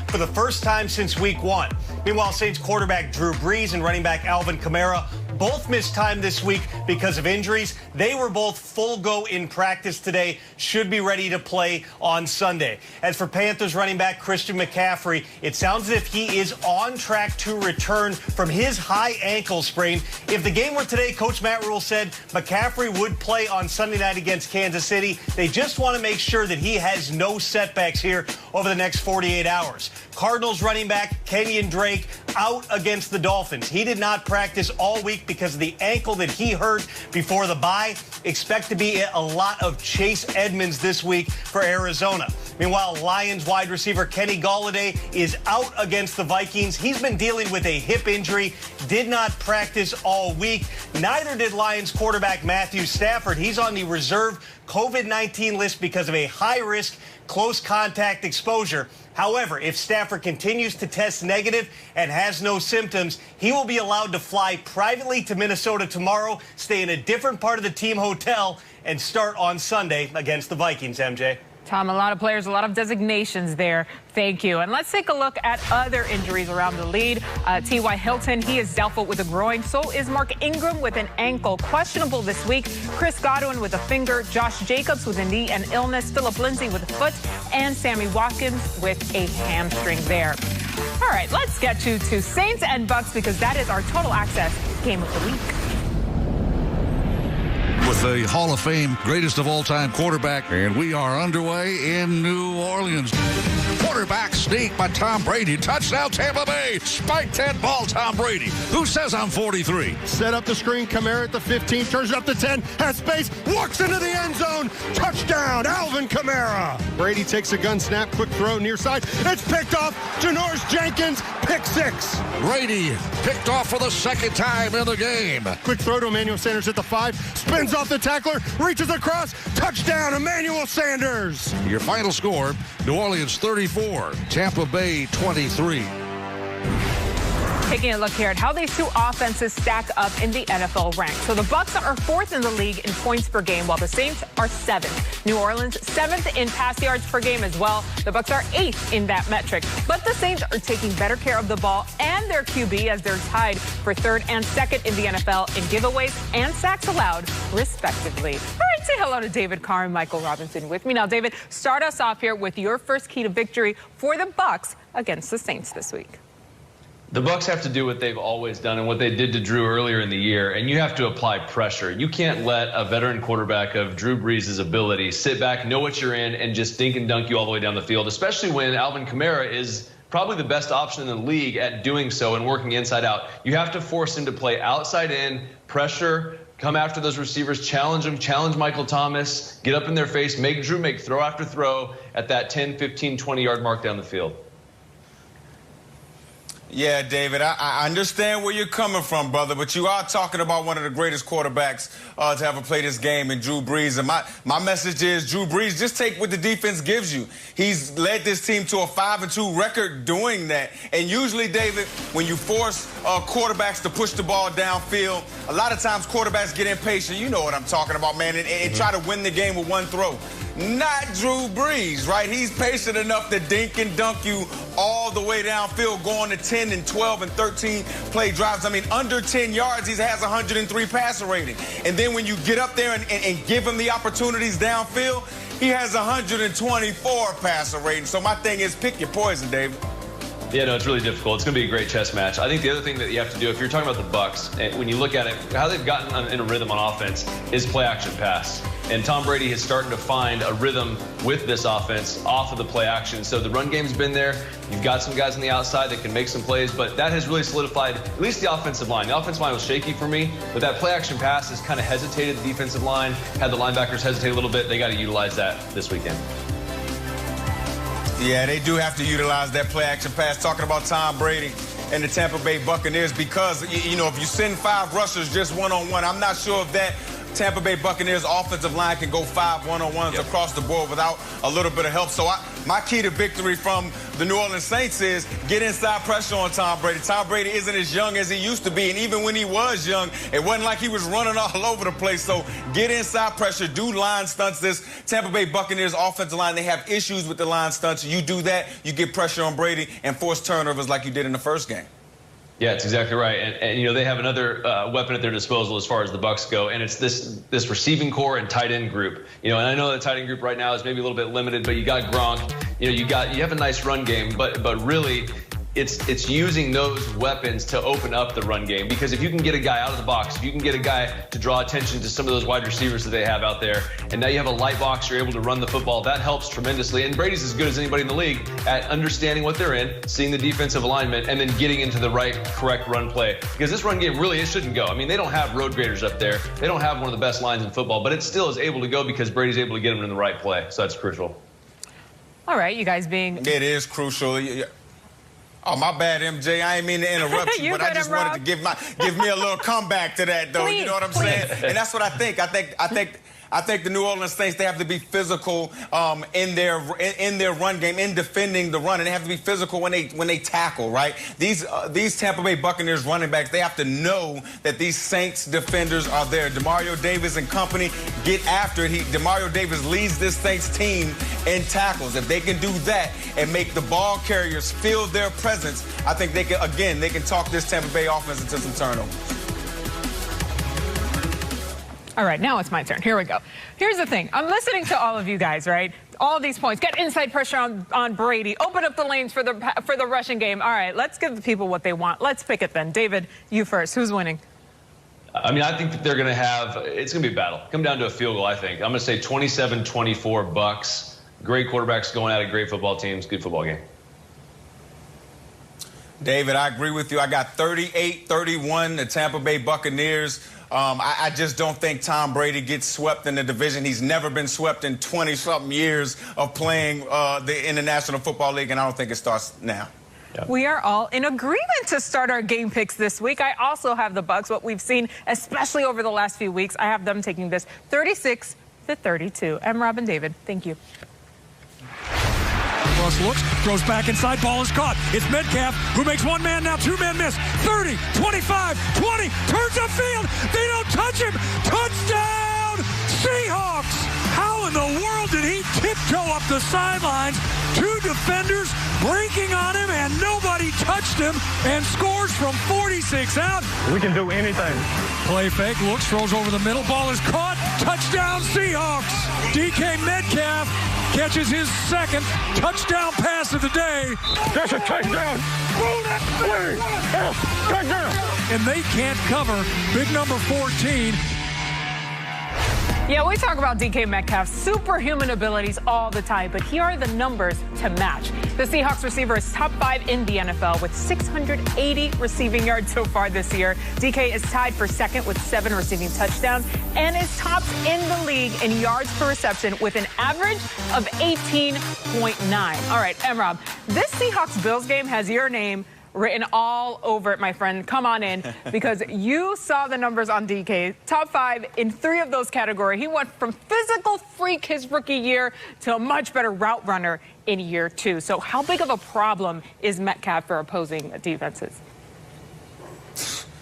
for the first time since week 1. Meanwhile, Saints quarterback Drew Brees and running back Alvin Kamara both missed time this week because of injuries. They were both full go in practice today, should be ready to play on Sunday. As for Panthers running back Christian McCaffrey, it sounds as if he is on track to return from his high ankle sprain. If the game were today, Coach Matt Rule said McCaffrey would play on Sunday night against Kansas City. They just want to make sure that he has no setbacks here over the next 48 hours. Cardinals running back Kenyon Drake out against the Dolphins. He did not practice all week because of the ankle that he hurt before the bye. Expect to be a lot of Chase Edmonds this week for Arizona. Meanwhile, Lions wide receiver Kenny Golladay is out against the Vikings. He's been dealing with a hip injury, did not practice all week. Neither did Lions quarterback Matthew Stafford. He's on the reserve COVID-19 list because of a high-risk, close contact exposure. However, if Stafford continues to test negative and has no symptoms, he will be allowed to fly privately to Minnesota tomorrow, stay in a different part of the team hotel, and start on Sunday against the Vikings, MJ. Tom, a lot of players, a lot of designations there. Thank you. And let's take a look at other injuries around the league. T.Y. Hilton, he is doubtful with a groin. So is Mark Ingram with an ankle. Questionable this week. Chris Godwin with a finger. Josh Jacobs with a knee and illness. Phillip Lindsay with a foot. And Sammy Watkins with a hamstring there. All right, let's get you to Saints and Bucs because that is our Total Access Game of the Week. With the Hall of Fame greatest of all-time quarterback, and we are underway in New Orleans. Quarterback sneak by Tom Brady. Touchdown, Tampa Bay. Spike 10 ball, Tom Brady. Who says I'm 43? Set up the screen. Kamara at the 15. Turns it up to 10. Has space. Walks into the end zone. Touchdown, Alvin Kamara. Brady takes a gun snap. Quick throw near side. It's picked off. Janoris Jenkins. Pick 6. Brady picked off for the second time in the game. Quick throw to Emmanuel Sanders at the 5. Spins off the tackler. Reaches across. Touchdown, Emmanuel Sanders. Your final score, New Orleans 34, Tampa Bay 23. Taking a look here at how these two offenses stack up in the NFL ranks. So the Bucs are 4th in the league in points per game, while the Saints are 7th. New Orleans 7th in pass yards per game as well. The Bucs are 8th in that metric. But the Saints are taking better care of the ball and their QB as they're tied for 3rd and 2nd in the NFL in giveaways and sacks allowed, respectively. All right, say hello to David Carr and Michael Robinson with me. Now, David, start us off here with your first key to victory for the Bucs against the Saints this week. The Bucs have to do what they've always done and what they did to Drew earlier in the year, and you have to apply pressure. You can't let a veteran quarterback of Drew Brees' ability sit back, know what you're in, and just dink and dunk you all the way down the field, especially when Alvin Kamara is probably the best option in the league at doing so and working inside out. You have to force him to play outside in, pressure, come after those receivers, challenge them, challenge Michael Thomas, get up in their face, make Drew make throw after throw at that 10, 15, 20-yard mark down the field. Yeah, David, I understand where you're coming from, brother, but you are talking about one of the greatest quarterbacks to ever play this game in Drew Brees. And my message is, Drew Brees, just take what the defense gives you. He's led this team to a 5-2 record doing that. And usually, David, when you force quarterbacks to push the ball downfield, a lot of times quarterbacks get impatient. You know what I'm talking about, man, and try to win the game with one throw. Not Drew Brees, right? He's patient enough to dink and dunk you all the way downfield, going to 10 and 12 and 13 play drives. I mean, under 10 yards, he has 103 passer rating. And then when you get up there and give him the opportunities downfield, he has 124 passer rating. So my thing is, pick your poison, David. Yeah, no, it's really difficult. It's going to be a great chess match. I think the other thing that you have to do, if you're talking about the Bucs, when you look at it, how they've gotten in a rhythm on offense is play-action pass. And Tom Brady is starting to find a rhythm with this offense off of the play action. So the run game's been there. You've got some guys on the outside that can make some plays, but that has really solidified at least the offensive line. The offensive line was shaky for me, but that play-action pass has kind of hesitated the defensive line, had the linebackers hesitate a little bit. They got to utilize that this weekend. Yeah, they do have to utilize that play-action pass. Talking about Tom Brady and the Tampa Bay Buccaneers, because, you know, if you send 5 rushers just one-on-one, I'm not sure if that Tampa Bay Buccaneers offensive line can go 5 one-on-ones across the board without a little bit of help. So my key to victory from the New Orleans Saints is get inside pressure on Tom Brady. Tom Brady isn't as young as he used to be, and even when he was young, it wasn't like he was running all over the place. So get inside pressure, do line stunts. This Tampa Bay Buccaneers offensive line, they have issues with the line stunts. You do that, you get pressure on Brady and force turnovers like you did in the first game. Yeah, it's exactly right. And you know, they have another weapon at their disposal as far as the Bucs go, and it's this receiving core and tight end group. You know, and I know the tight end group right now is maybe a little bit limited, but you got Gronk. You know, you have a nice run game, but really it's using those weapons to open up the run game, because if you can get a guy out of the box, if you can get a guy to draw attention to some of those wide receivers that they have out there, and now you have a light box, you're able to run the football, that helps tremendously. And Brady's as good as anybody in the league at understanding what they're in, seeing the defensive alignment, and then getting into the right, correct run play. Because this run game really, it shouldn't go. I mean, they don't have road graders up there. They don't have one of the best lines in football, but it still is able to go because Brady's able to get them in the right play. So that's crucial. All right, you guys being... It is crucial. Oh, my bad, MJ. I ain't mean to interrupt you, but I just wanted to give me a little comeback to that, though. Please, you know what I'm saying? And that's what I think. I think the New Orleans Saints, they have to be physical in their run game, in defending the run, and they have to be physical when they tackle, right? These Tampa Bay Buccaneers running backs, they have to know that these Saints defenders are there. Demario Davis and company get after it. Demario Davis leads this Saints team in tackles. If they can do that and make the ball carriers feel their presence, I think they can talk this Tampa Bay offense into some turnovers. All right, now it's my turn. Here we go. Here's the thing. I'm listening to all of you guys, right? All of these points. Get inside pressure on Brady. Open up the lanes for the rushing game. All right, let's give the people what they want. Let's pick it then. David, you first. Who's winning? I mean, I think that they're going to have, it's going to be a battle. Come down to a field goal, I think. I'm going to say 27-24 Bucs. Great quarterbacks going at it, great football teams, good football game. David, I agree with you. I got 38-31, the Tampa Bay Buccaneers. I just don't think Tom Brady gets swept in the division. He's never been swept in 20-something years of playing in the National Football League, and I don't think it starts now. Yep. We are all in agreement to start our game picks this week. I also have the Bucs. What we've seen, especially over the last few weeks, I have them taking this 36-32. I'm Robin David. Thank you. Russ looks, throws back inside, ball is caught. It's Metcalf who makes one man now, two men miss. 30, 25, 20, turns upfield. They don't touch him. Touchdown, Seahawks. How in the world did he tiptoe up the sidelines? Two defenders breaking on him, and nobody touched him, and scores from 46 out. We can do anything. Play fake, looks, throws over the middle. Ball is caught. Touchdown, Seahawks. DK Metcalf catches his second touchdown pass of the day. That's a touchdown. Touchdown. And they can't cover big number 14. Yeah, we talk about DK Metcalf's superhuman abilities all the time, but here are the numbers to match. The Seahawks receiver is top 5 in the NFL with 680 receiving yards so far this year. DK is tied for second with 7 receiving touchdowns and is topped in the league in yards per reception with an average of 18.9. All right, M-Rob, this Seahawks-Bills game has your name written all over it, my friend. Come on in, because you saw the numbers on DK. Top 5 in 3 of those categories. He went from physical freak his rookie year to a much better route runner in year 2. So how big of a problem is Metcalf for opposing defenses?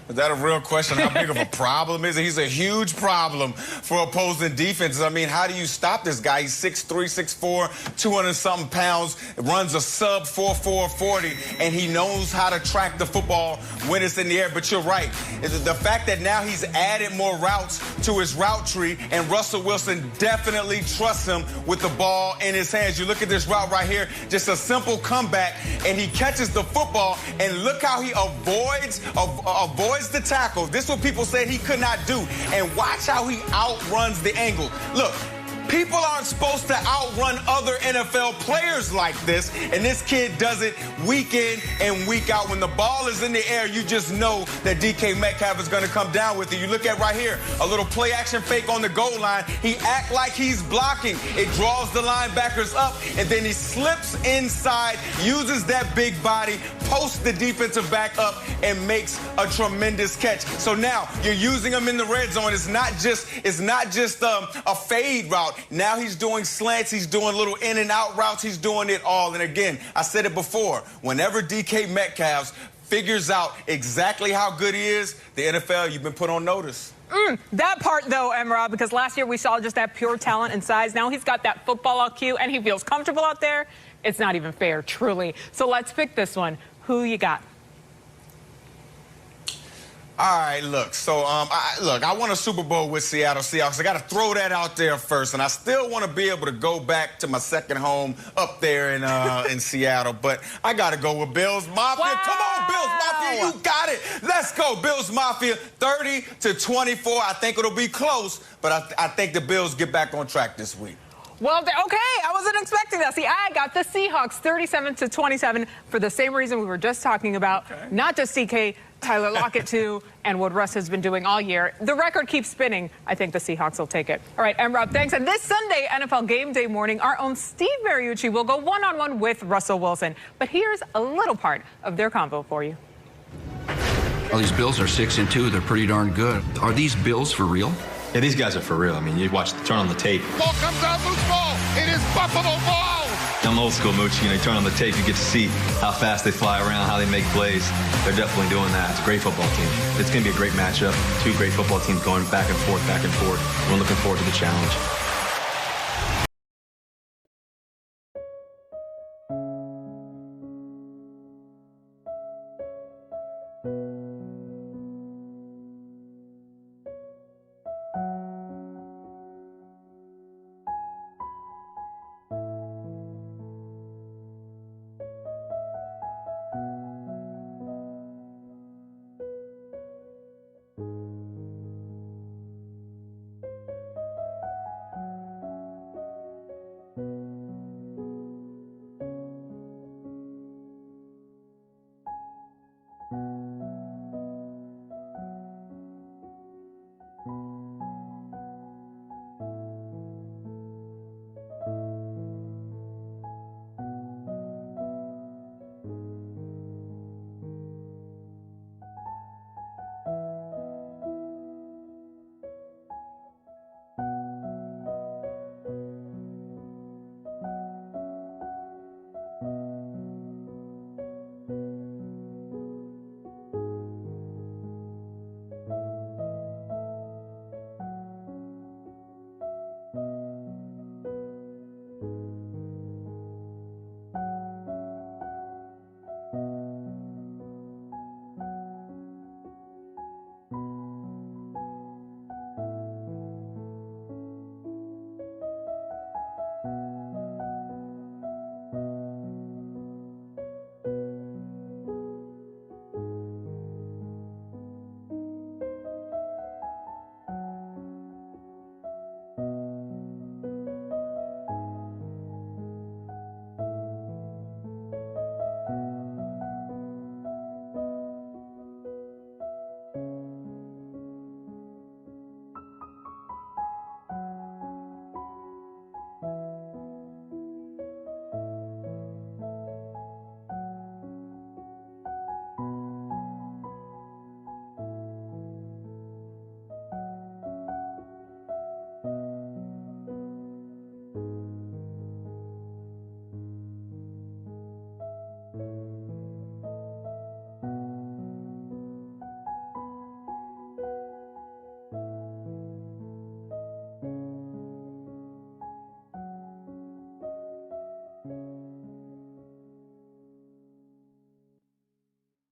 Is that a real question? How big of a problem is it? He's a huge problem for opposing defenses. I mean, how do you stop this guy? He's 6'3", 6'4", 200-something pounds, runs a sub 4.4 40, and he knows how to track the football when it's in the air. But you're right. The fact that now he's added more routes to his route tree, and Russell Wilson definitely trusts him with the ball in his hands. You look at this route right here, just a simple comeback, and he catches the football, and look how he avoids the tackle. This is what people said he could not do. And watch how he outruns the angle. Look, People aren't supposed to outrun other NFL players like this, and this kid does it week in and week out. When the ball is in the air, you just know that DK Metcalf is going to come down with it. You look at right here, a little play action fake on the goal line. He act like he's blocking. It draws the linebackers up, and then he slips inside, uses that big body, posts the defensive back up, and makes a tremendous catch. So now you're using him in the red zone. It's not just a fade route. Now he's doing slants. He's doing little in and out routes. He's doing it all. And again, I said it before, whenever DK Metcalf figures out exactly how good he is, the NFL, you've been put on notice. That part, though, Emra, because last year we saw just that pure talent and size. Now he's got that football IQ, and he feels comfortable out there. It's not even fair, truly. So let's pick this one. Who you got? All right, look. So, I won a Super Bowl with Seattle Seahawks. I got to throw that out there first, and I still want to be able to go back to my second home up there in Seattle. But I got to go with Bills Mafia. Wow. Come on, Bills Mafia, you got it. Let's go, Bills Mafia. 30-24. I think it'll be close, but I think the Bills get back on track this week. Well, okay, I wasn't expecting that. See, I got the Seahawks 37-27 for the same reason we were just talking about. Okay. Not just DK, Tyler Lockett, too, and what Russ has been doing all year. The record keeps spinning. I think the Seahawks will take it. All right, Rob, thanks. And this Sunday, NFL Game Day morning, our own Steve Mariucci will go one-on-one with Russell Wilson. But here's a little part of their convo for you. Well, these Bills are 6-2. They're pretty darn good. Are these Bills for real? Yeah, these guys are for real. I mean, you turn on the tape. Ball comes out, loose ball. It is Buffalo ball. I'm old school, Mooch. You turn on the tape, you get to see how fast they fly around, how they make plays. They're definitely doing that. It's a great football team. It's going to be a great matchup. Two great football teams going back and forth, back and forth. We're looking forward to the challenge.